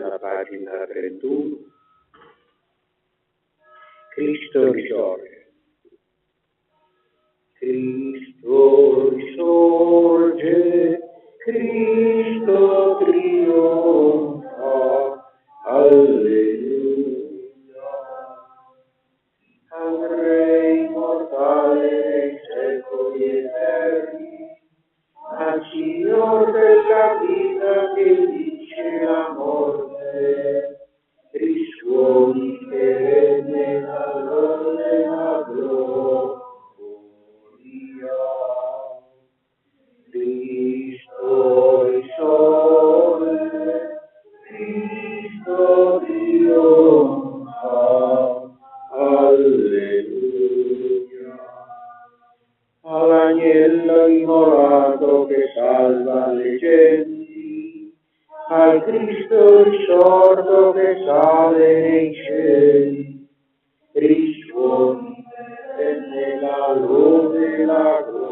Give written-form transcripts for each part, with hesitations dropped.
alla pagina 31. Cristo risorge. Cristo risorge, Cristo trionfa, alleluia. Al Re immortale dei secoli eterni, al Signor della vita che vince la morte, risuoni perenne la lode e la gloria. Cristo risorge, Cristo trionfa, alleluia. All'agnello immolato che salva le genti, al Cristo risorto che sale nei cieli, risuoni nella lode e la gloria.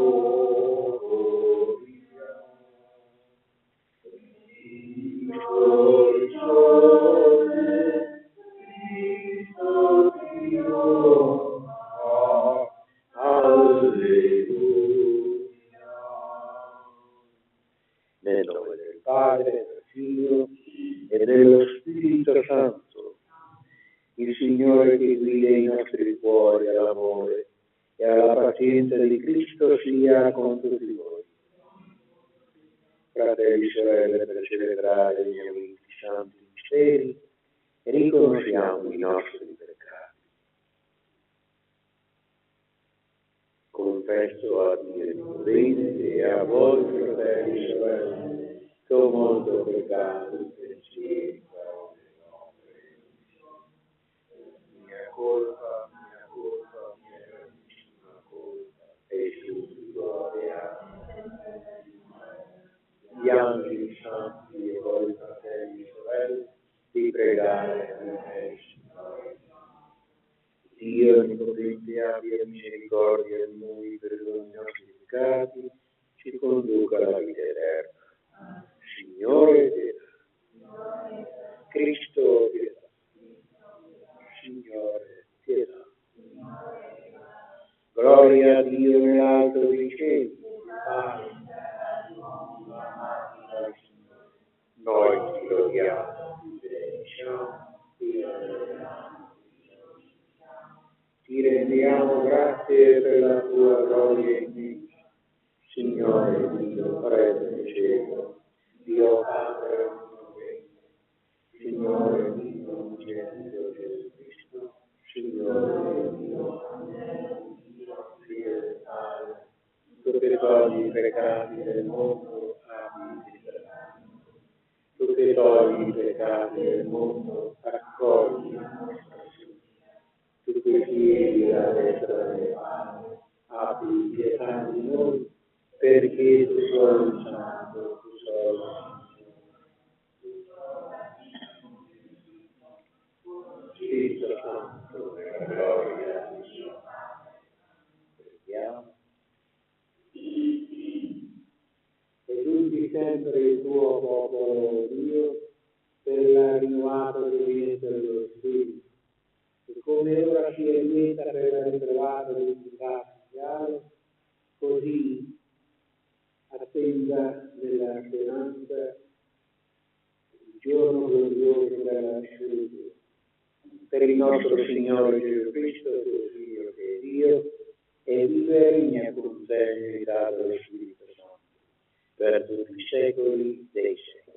Cristo risorge, Cristo trionfa, alleluia. Nel nome del Padre, del Figlio e dello Spirito Santo, il Signore che guida i nostri cuori all'amore e alla pazienza di Cristo sia con tutti voi. Fratelli e sorelle, per celebrare gli amici santi misteri, riconosciamo i nostri peccati. Confesso a Dio il mio bene e a voi, fratelli e sorelle, che ho molto peccato in pensieri, parole e opere. Mia colpa, mia grandissima colpa, e supplico e gli angeli santi e voi, fratelli e sorelle, di pregare per me, Signore. Dio onnipotente abbia misericordia di noi, perdoni i nostri peccati, ci conduca alla vita eterna. Signore, pietà. Cristo, pietà. Signore, pietà. Gloria a Dio nell'alto dei cieli. Noi ti lodiamo, ti benediciamo, ti rendiamo grazie per la tua gloria immensa. Signore Dio, Re del cielo, Dio Padre onnipotente, Signore Dio, unigenito Gesù Cristo, Signore Dio, Figlio del Padre, tu che togli i peccati del mondo, abbi pietà. Tu che togli i peccati del mondo, accogli la nostra supplica. Tu che siedi alla destra del Padre, abbi pietà di noi, perché tu sei il Santo, tu sei il Spirito Santo, nella gloria di Dio. Preghiamo. Aiuti sempre il tuo popolo, Dio, per la rinnovata obbedienza dello Spirito, e come ora si alimenta per la ritrovata dell'unità sociale, così attenda nella speranza il giorno glorioso della resurrezione. Per il nostro Signore Gesù Cristo, tuo Figlio che è Dio, e vive e regna con te nell'unità dello Spirito Santo, per tutti i secoli dei secoli.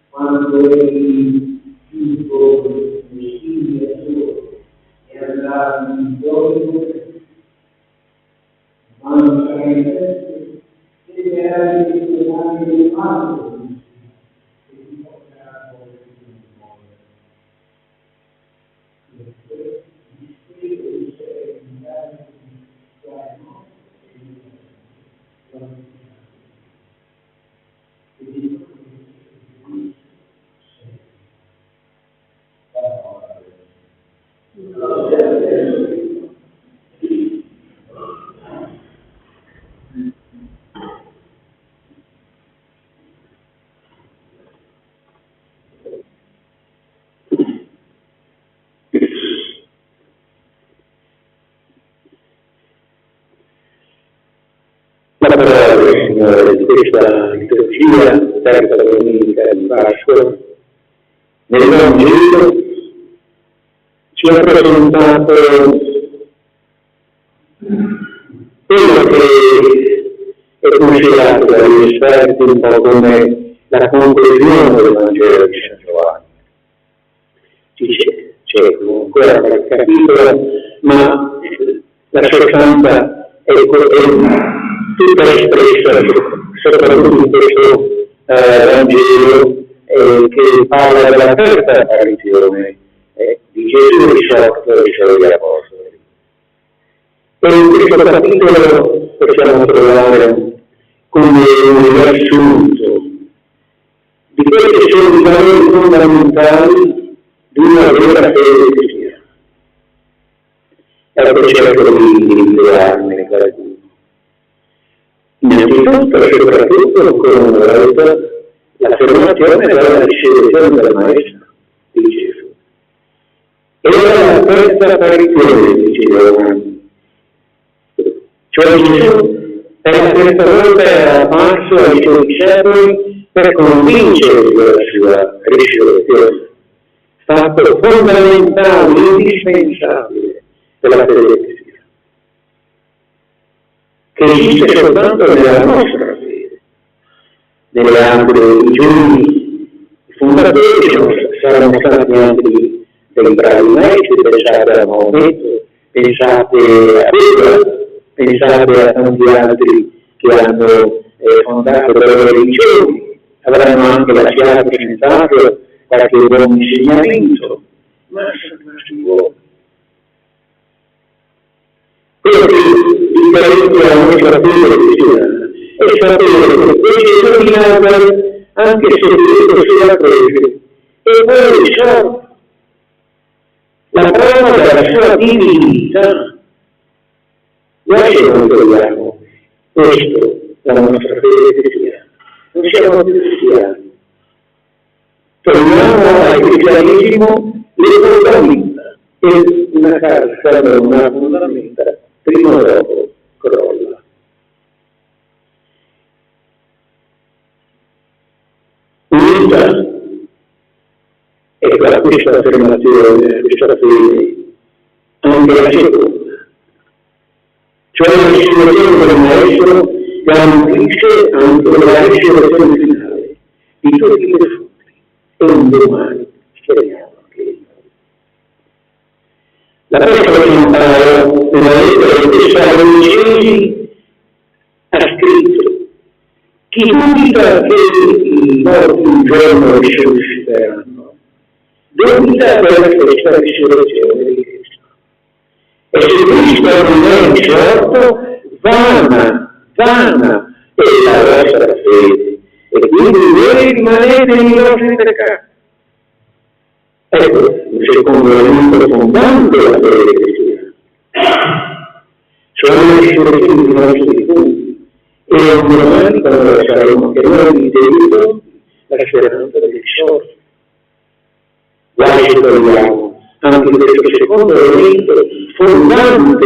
Quando egli giunto nei figli a solo e andato in giorno, quando sarete, deve essere il male del male, che si porterà a voi in cuore. Il spirito di sé in grado di guardare e di La parola del Signore di questa liturgia, terza domenica di Pasqua, nel Vangelo ci ha presentato quello che è considerato dagli esperti un po' come la conclusione del Vangelo di San Giovanni. C'è ancora qualche capitolo, ma la sostanza è tutta espressa soprattutto in questo Vangelo che parla della terza apparizione di Gesù risorto ai suoi apostoli. E in questo capitolo possiamo trovare come un riassunto di quelli che sono i valori fondamentali di una vera fede cristiana. Ecco, cerco di individuarne qualcuno. Innanzitutto e soprattutto con l'affermazione della risurrezione del Maestro di Gesù. E la terza apparizione di Giovanni. Cioè Gesù per la terza volta era apparso ai suoi discepoli per convincerli della sua risurrezione, fatto fondamentale, indispensabile della fede cristiana, che esiste soltanto nella nostra fede. Nell'ambito dei giorni i fondatori saranno stati anche dei bravi maestri, pensate a Maometto, pensate a Buddha, pensate a tanti altri che hanno fondato le loro religioni, avranno anche lasciato senz'altro qualche buon insegnamento, ma sono rimasti uomini. Quello che differenzia la nostra fede cristiana è sapere che Gesù viene anche seduto sulla croce e poi risorto. La prova della sua divinità. Noi ci controlliamo questo, la nostra fede cristiana. Non siamo più cristiani. Torniamo al cristianesimo le fondamenta e una casa non una fondamenta prima o dopo crolla. Unita è per questa affermazione, questa fede, anche la seconda. Cioè la risurrezione del Maestro garantisce anche la risurrezione finale di tutti i defunti. E un domani speriamo anche di noi. L'Apostolo San Paolo, nella lettera di Tessalonicesi, ha scritto: chi dubita che i morti un giorno risusciteranno, dubita per questa risurrezione di Cristo. E se Cristo non è risorto, vana vana è la vostra fede, e quindi voi rimanete nei vostri peccati. Ecco, il secondo elemento fondante della fede cristiana. Sono i sorrisi dei nostri punti, e un domani quando saremo che noi dei la speranza del risorto. Guai ci troviamo anche in questo secondo elemento fondante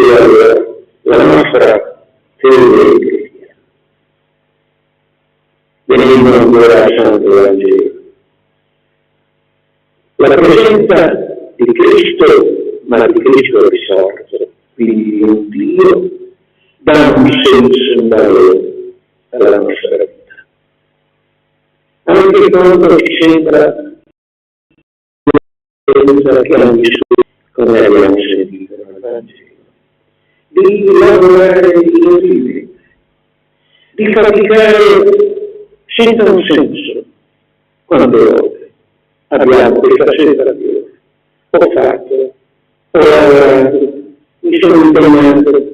della nostra fede cristiana. Venendo ancora al Santo Vangelo. La presenza di Cristo, ma di Cristo risorto, quindi di un Dio, dà un senso, un valore alla nostra vita. Anche quando ci sembra che abbiamo vissuto, come abbiamo sentito nel Vangelo, di lavorare inutilmente, di faticare senza un senso. Quante volte abbiamo questa sensazione? Ho fatto, ho lavorato, mi sono impegnato,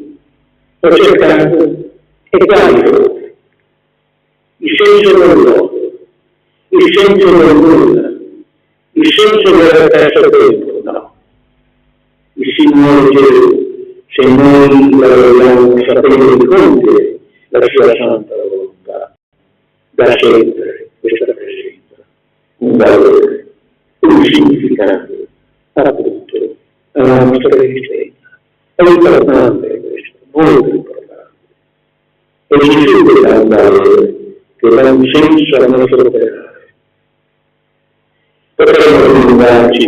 ho cercato, e quali volte? Il senso del vuoto, il senso del nulla, il senso della terza tempo, no. Il Signore Gesù, se noi la vogliamo sapere di compiere la sua santa volontà, da sempre questa presenza, un valore, un significato, appunto, alla nostra esistenza. È importante questo, molto importante. E Gesù che dà un valore, che dà un senso al nostro operare. Potremmo ricordarci,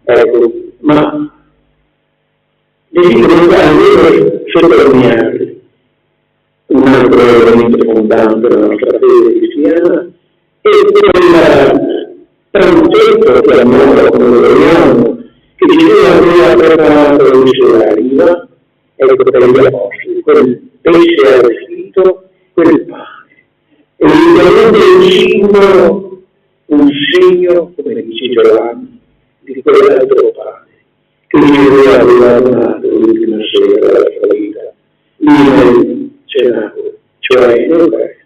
ecco, ma desidero sottolineare un altro elemento fondante della nostra fede cristiana è quel trancetto che abbiamo, come lo vogliamo, che Gesù aveva preparato in sulla riva, ecco, per gli apostoli, quel pesce arrostito, quel pane. E evidentemente un segno, come dice Giovanni, di quell'altro pane che Gesù aveva donato l'ultima sera della sua vita, lì nel cenaco, cioè nell'Eucaristia.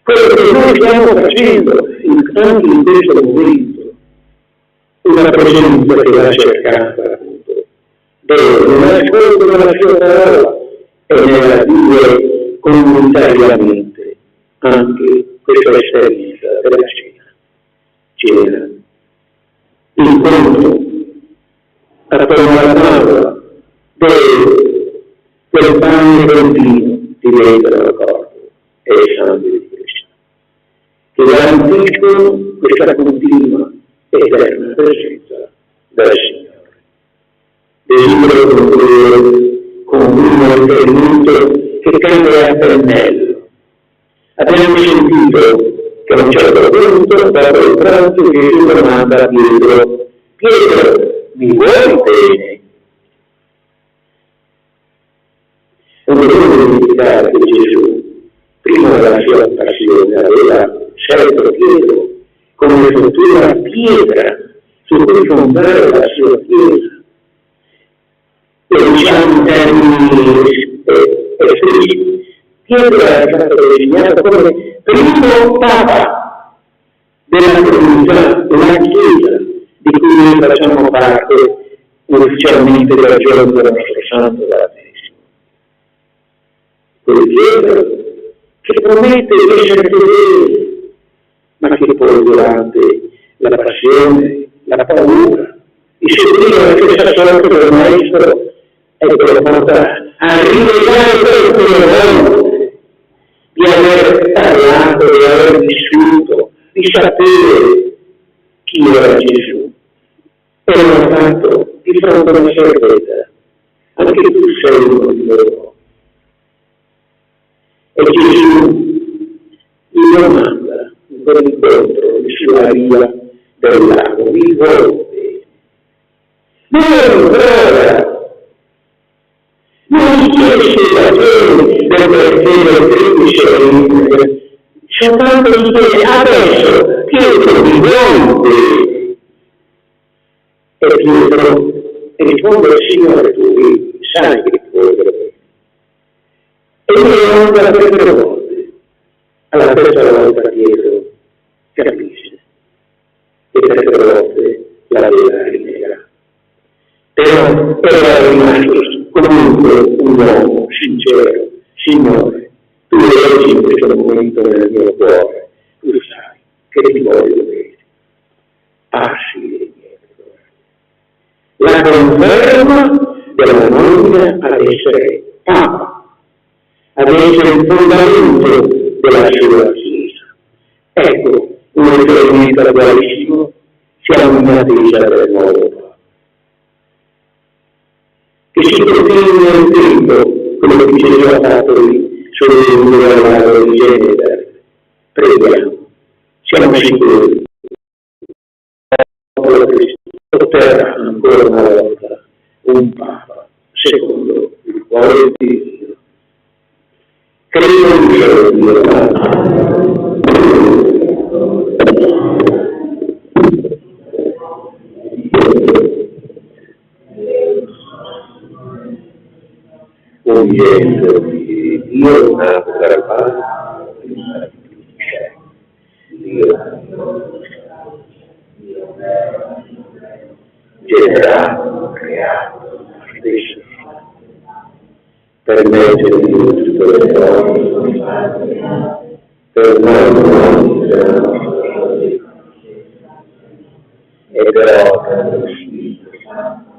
Quello che noi stiamo facendo anche in questo momento, una presenza che va cercata, appunto, dove nell'ascolto della sua parola e nella vivere comunitariamente anche questa esperienza della cena. Incontro attorno alla tavola dove quel pane continuo diventa il corpo e il sangue di Cristo, che garantiscono questa continua eterna presenza del Signore. Desidero concludere con un riferimento che cambia a pennello. Abbiamo sentito che a un certo punto, dopo il pranzo, Gesù domanda a Pietro: Pietro, mi vuoi bene? Non dobbiamo dimenticare che Gesù, prima della sua passione, aveva scelto Pietro come futura pietra su cui fondare la sua Chiesa. E diciamo in termini espressi, Pietro era stato designato come primo Papa della comunità, della Chiesa, di cui noi facciamo parte ufficialmente dal giorno del nostro Santo Battesimo. Quel Pietro che promette di essere fedele, ma che poi durante la passione, la paura, di seguire la stessa sorte del Maestro, ecco lo porta a rivelare quelle volte di aver parlato, di aver vissuto, di sapere chi era Gesù. E l'ha fatto di fronte a una sorpresa. Anche tu sei uno di loro. E Gesù gli domanda in quell'incontro sulla riva del lago: mi vuoi bene? Non ora! Non chiede spiegazioni del perché triplice, soltanto gli chiede adesso: Pietro, mi vuoi bene? E Pietro risponde: Signore, tu sai che ti vuoi bene. E io domanda 3 volte. Alla terza volta Pietro capisce e 3 volte la vela rinnega. Però era rimasto comunque un uomo sincero. Signore, tu leggi in questo momento nel mio cuore, tu sai che ti voglio bene. Passi le mie parole. La conferma della nomina ad essere Papa, ad essere il fondamento della sua Chiesa. Ecco un riferimento attualissimo, siamo in attesa del nuovo Papa. Che si continui nel tempo, come Gesù ha fatto lì, sul lago di Genova. Preghiamo, siamo sicuri che Cristo otterrà ancora una volta un Papa secondo il cuore di Dio. Credo in Dio. Uniendo di Dio nato dal Padre, Dio generato, creato, stesso, per mezzo di tutto le cose, per noi e per opera dello Spirito Santo.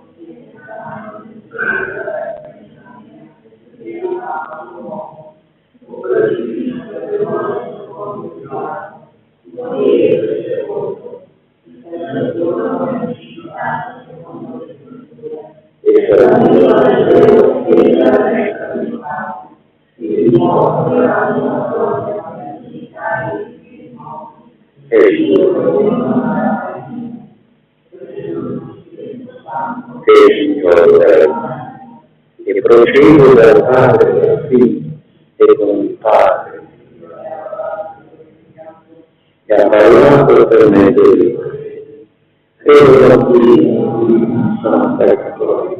E procedo dal Padre del Figlio e con il Padre e ha parlato per mezzo di lui. Credo da qui sono peccatori,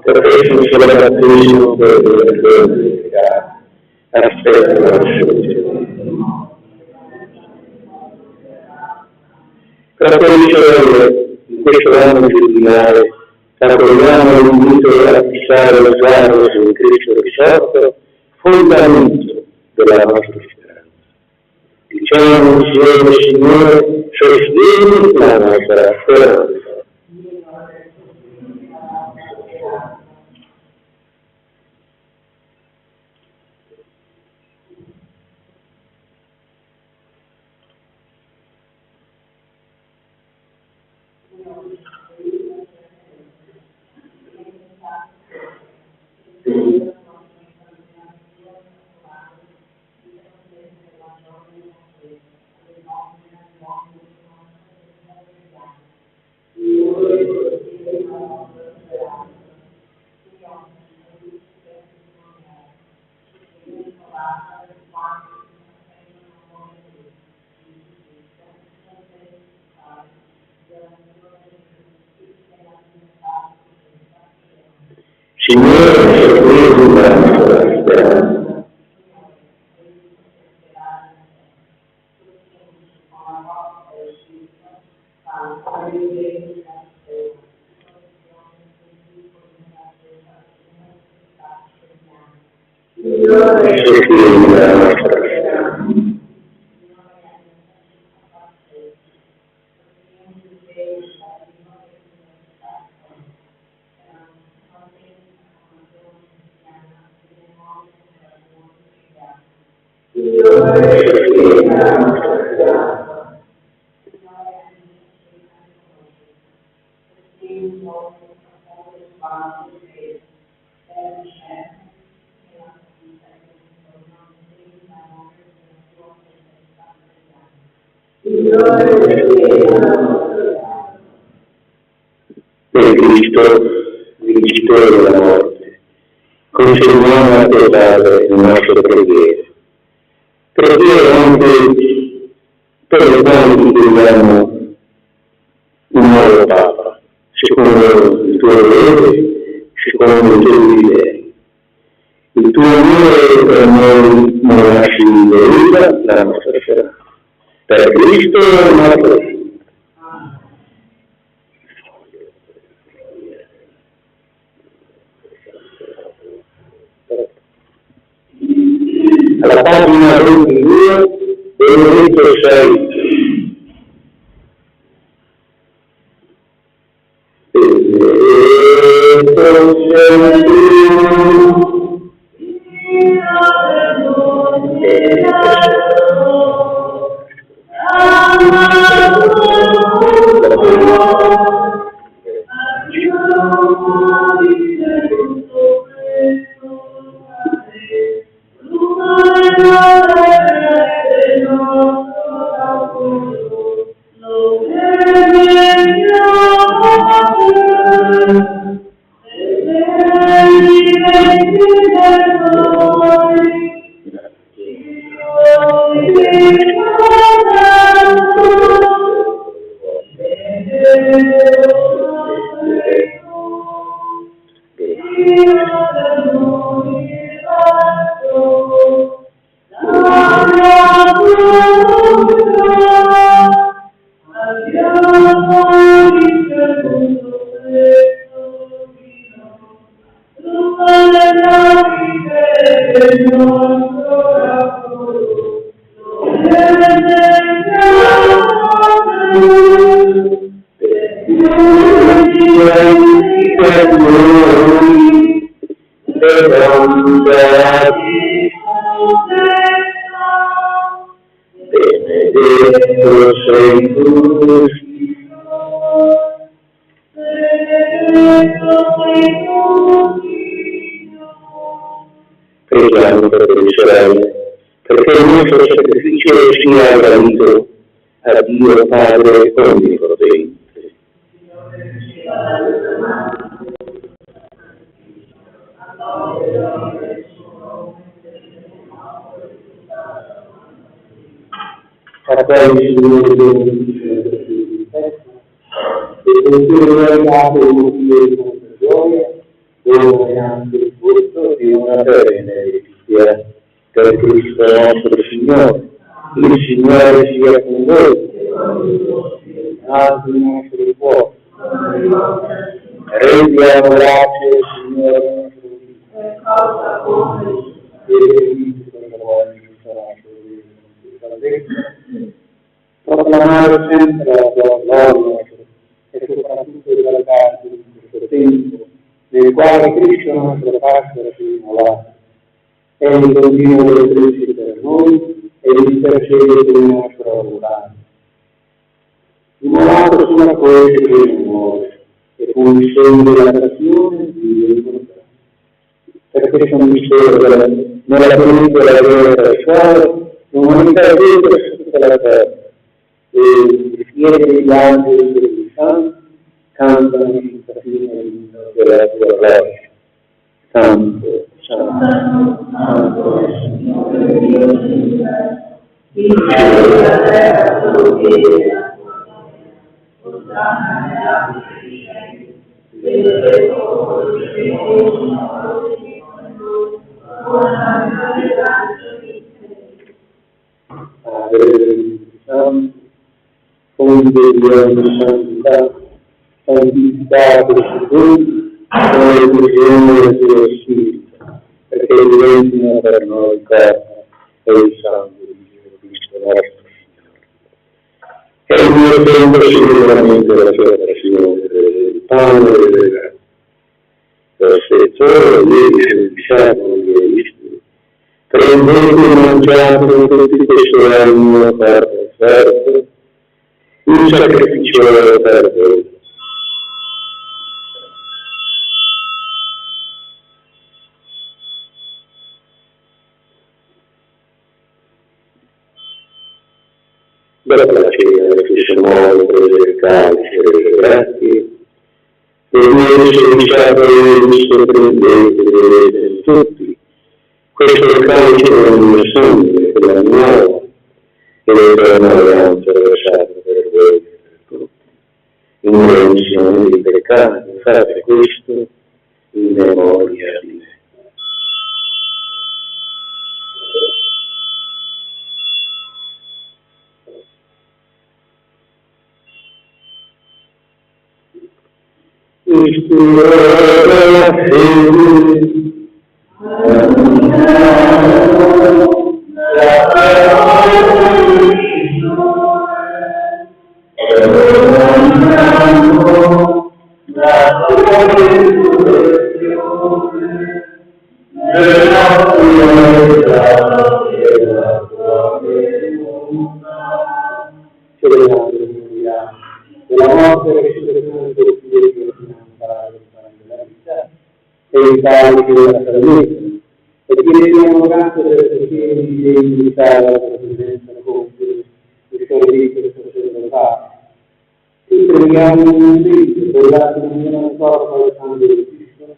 perché sono celebrazione per le glorificare, aspetta la soluzione. Fratelli e sorelle, in questo anno giubilare accogliamo l'invito a fissare lo sguardo sul Cristo risorto, fondamento della nostra speranza. Diciamo insieme, Signore, sostieni la nostra speranza. Signore, sostieni la nostra speranza. Sostieni la nostra speranza. Per Cristo, vincitore della morte, consegniamo a te, Padre, le nostre preghiere. Preghiere anche per le quali ti chiediamo un nuovo Papa, secondo il tuo volere, secondo i tuoi desideri. Il tuo amore per noi non lasci delusa la nostra serata. Per Cristo nostro Figlio. Alla pagina 22 Benedetto 6. Preghiamo per Israele, perché il nostro sacrificio sia gradito a Dio Padre Onnipotente. Fratelli, e continueremo dato un Dio con gioia, dove anche il frutto di una perenne letizia, per Cristo nostro Signore. Il Signore sia con voi, altri nostri cuori. Rendiamo grazie al Signore nostro Dio, proclamare sempre la tua gloria e soprattutto esaltarti in questo tempo nel quale Cristo nostro Pasqua si rinnova. Egli continua a offrirsi per noi e intercede per il nostro volante. Immolato sulla croce che non muore e fu il segno della passione di Dio. Per questo mistero nella pellicola della pasquale l'umanità vede su tutta la terra e le fiere degli angeli e degli santi cantano in cattiva della tua gloria. Santo, santo, santo, Signore Dio dell'universo, il cielo e la terra sono pieni della tua gloria. Osanna nella cieli, vedere tutto il cielo, buona speranza di te. Padre Santo, fonte di ogni santità, santificato su tutti, noi prigione del tuo Spirito, perché diventino per noi il corpo e il sangue di Gesù Cristo nostro Signore. E il mio tempo sicuramente la sua passione, del pane e del grano. Lo stesso ieri sul discepolo di Cristo, prendete e mangiate tutti questo è il mio corpo offerto, un sacrificio per voi. Dopo la cena, che si muove, prese il calice e le grazie, e voi se diciate visto prendete vedete tutti, questo è il calice del mio sangue, della nuova, che l'eterno alleanza versato per voi e per tutti. In remissione dei peccati, fate questo in memoria di me. E chiediamo grazie perché di invitare la presenza con il servizio sacerdotale. Ti preghiamo in un dito, per la comunione corpo del sangue di Cristo,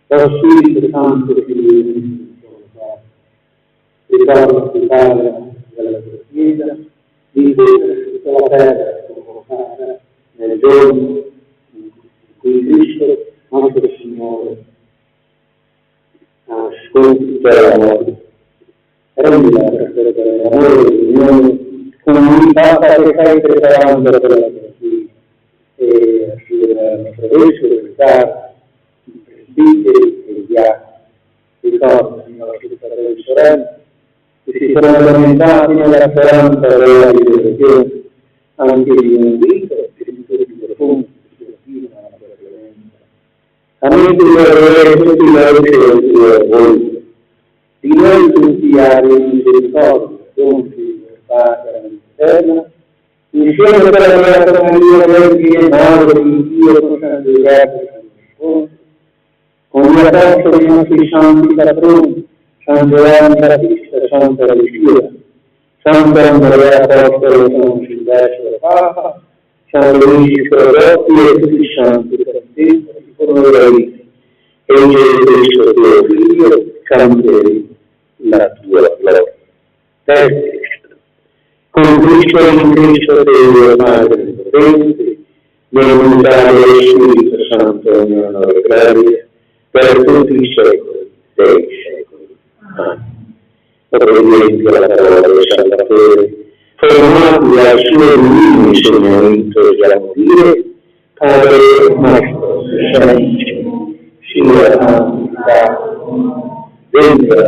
lo Spirito Santo che vive ricordo Padre della tua Chiesa, di tutta la terra convocata nel giorno in cui Cristo, nostro Signore, ha sconfitto la morte. Rendila per l'amore dell'unione, comunità che stai preparando per la tua Chiesa e sul nostro vescovo del Carlo, i presbiteri e i diaconi. Ricorda, Signore, tutte le fratelli e sorelle, che si sono lamentati nella speranza della liberazione, anche di un vito e di tutti i profondi che si attivano alla tua violenza. Amici e tutti i loro voi, di noi tutti abbi misericordia, donti, Padre eterna, insieme per la mia famiglia, Vergine, Madre di Dio, con Santo Verbo, con gli apostoli nostri santi patroni, San Giovanni Battista, Santa Lucia, Santo Andrea Apostolo, San Silvestro Papa, San Luigi Scodotti e tutti i santi per te, con noi, e Gesù Cristo tuo Figlio, cantieri la tua gloria. Per Cristo, con Cristo in Cristo Dio, Padre potente, nell'unità dello Spirito Santo, ognuno e gloria, per tutti i secoli dei secoli. Amen. Obbedienti alla parola del Salvatore, formati al suo divino insegnamento, dobbiamo dire, Padre nostro, che sei in cielo, sia santificato, venga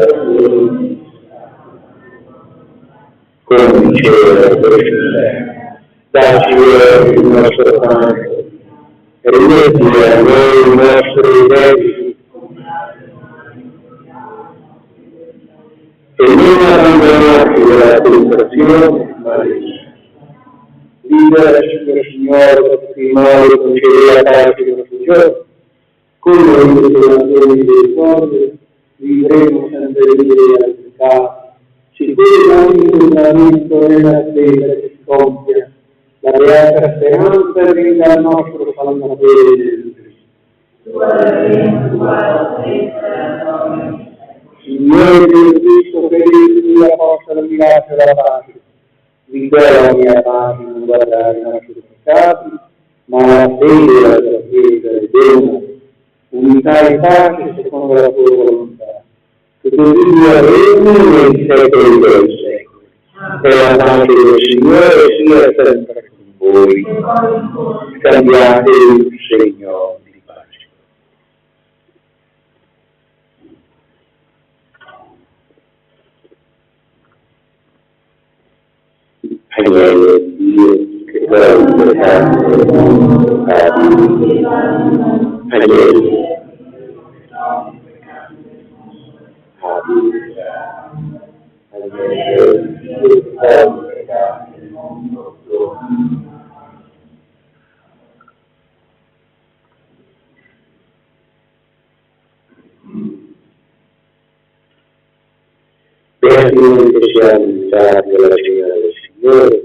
come in cielo e così in terra. Dacci ora il nostro pane, e rimetti a noi i nostri debiti, e non abbandonarci dalla tentazione, ma liberaci, Signore, da tutti i mali, concedi la pace del nostro giorno, come noi dei ricordi, vivremo sempre liberi dal peccato, sicuri ogni fondamento nella attesa che si compia, la beata speranza e venga al nostro Salvatore Gesù Cristo. Signore Gesù Cristo, che Dio la possa mirarci dalla pace, vi do la mia pace, non guardare i nostri peccati, ma la fede della tua Chiesa e dona unità e pace secondo la tua volontà, che così sia regno nei secoli dei secoli. E la pace del Signore sia sempre con voi. Scambiate un segno di pace. Agnello di Dio, che toglie il peccato del mondo, Agnello. Beati noi che siamo invitati alla cena del Signore,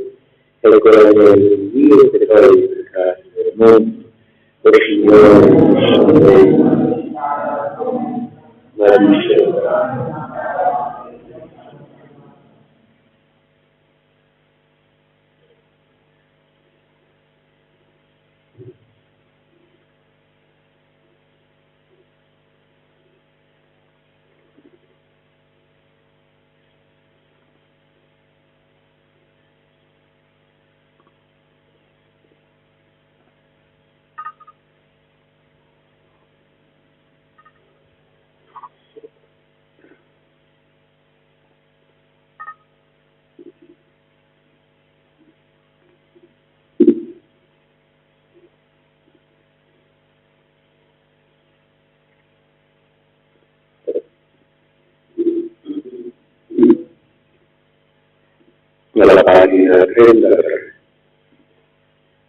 e con l'agnello di Dio che toglie il peccato del mondo, o Signore, non sei, ma riceverà. nella pagina 33.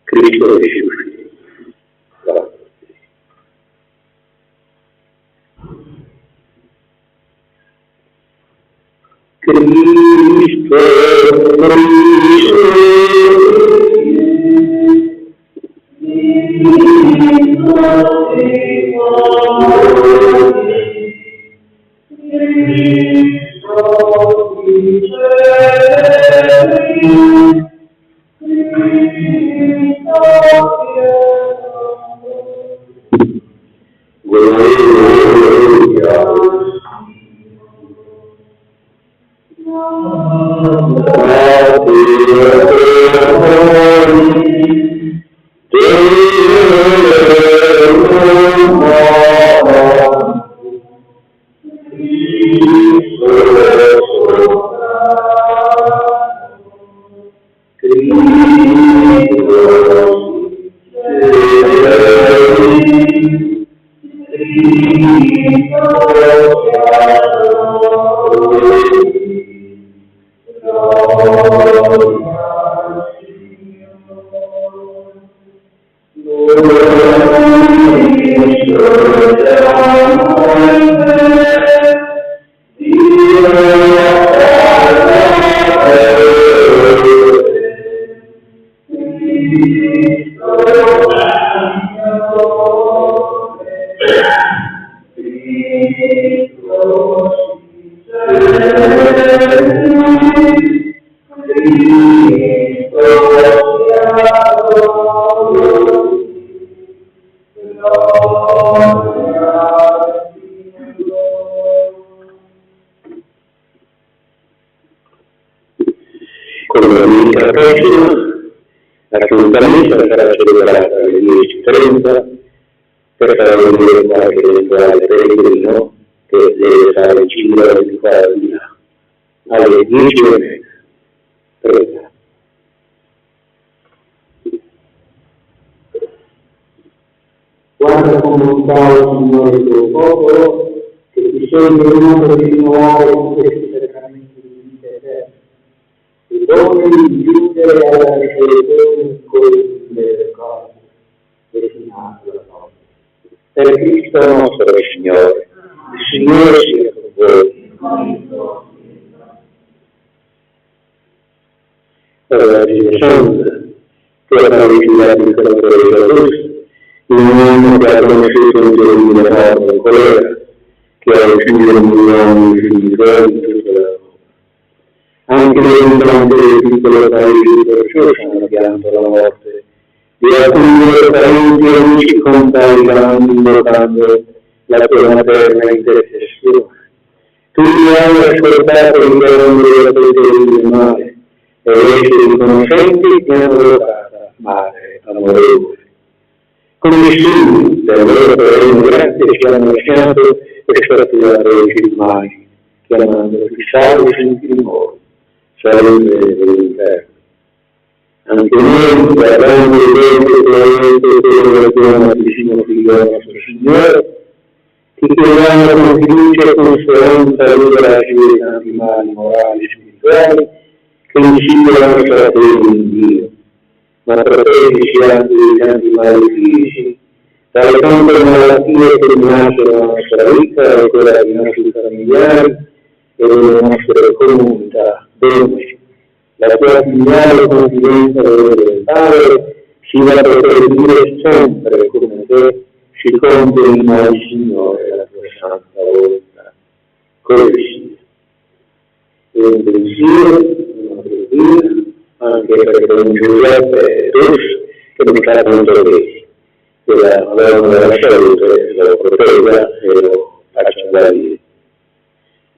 Cristo risuscita. Cristo Con la domenica prossima l'appuntamento sarà celebrato alle 10:30 per far venire qualche eventuale pellegrino che deve fare il giro di qua e di là alle 10:30. Prego. Guarda come un caro Signore il tuo popolo, che ti sei venuto di rinnovare in questi sacramenti di vita eterna, e doni di giungere alla risurrezione con delle cose destinate alla nostra. Per Cristo nostro Signore, il Signore sia con voi. Ora Dio Santo, che ha rifiutato il Salvatore di Gesù, in un uomo che ha conosciuto un Dio di morte e colera, che ha rifiutato un uomo di figli suoi in tutta la vita. Anche le infante del piccolo paese perciò hanno pianto la morte, e alcuni loro parenti e amici compaiono invocando la tua materna intercessione. Tu mi hai ascoltato il grande della tua del male, e essi riconoscenti ti hanno votata, Madre amorevole. Come nessuno del loro terreno grazie ci hanno lasciato e statuato i filmati, chiamando fissare senza timore, salute dell'inferno. Anche noi, guardando il vento e la matricino figlio nostro Signore, ti chiediamo con fiducia e con speranza liberaci dai tanti mali morali e spirituali che incidono la nostra fede in Dio, ma proteggici anche dai tanti mali fisici, dalle tante malattie che minacciano la nostra vita e quella dei nostri familiari e delle nostre comunità. Donaci la tua filiale confidenza del Padre, ci va a proteggere sempre come te, ci compie in noi, Signore, la tua santa volontà. Così sia. E un pensiero, una preghiera, anche per Don Giuseppe Rus, che mi fa tanto bene, che la Madonna della salute lo protegga e lo faccia guarire.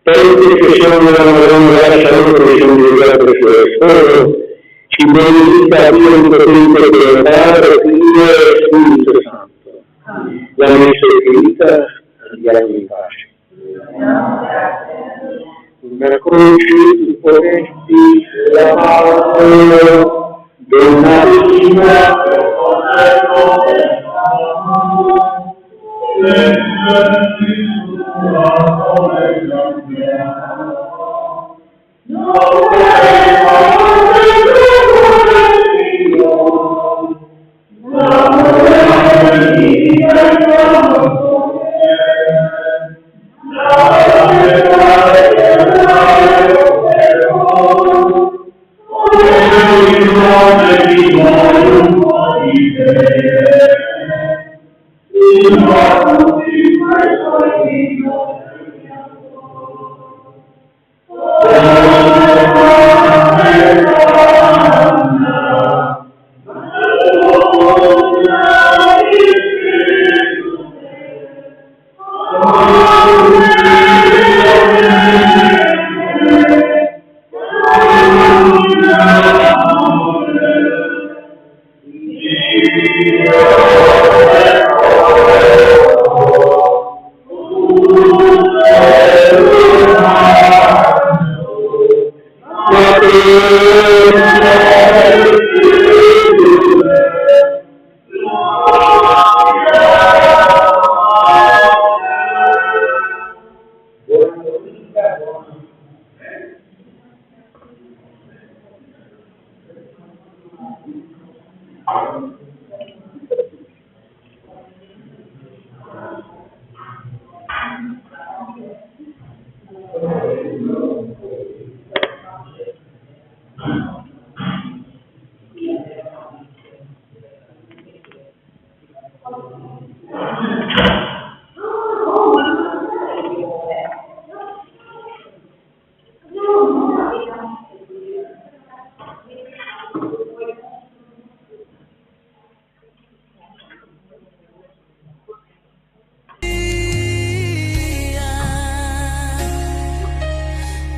Per l'intercessione della Madonna della salute di San Giuseppe Rus, ci benedica Dio Onnipotente, Dio Padre, Figlio e Spirito Santo. La messa è finita, andiamo in pace. Una croce potenti la pace, donatissima per poter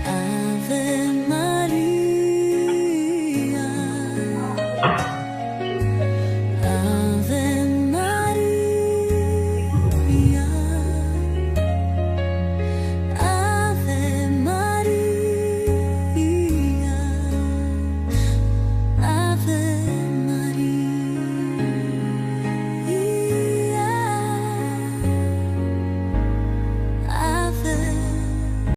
Ave Maria.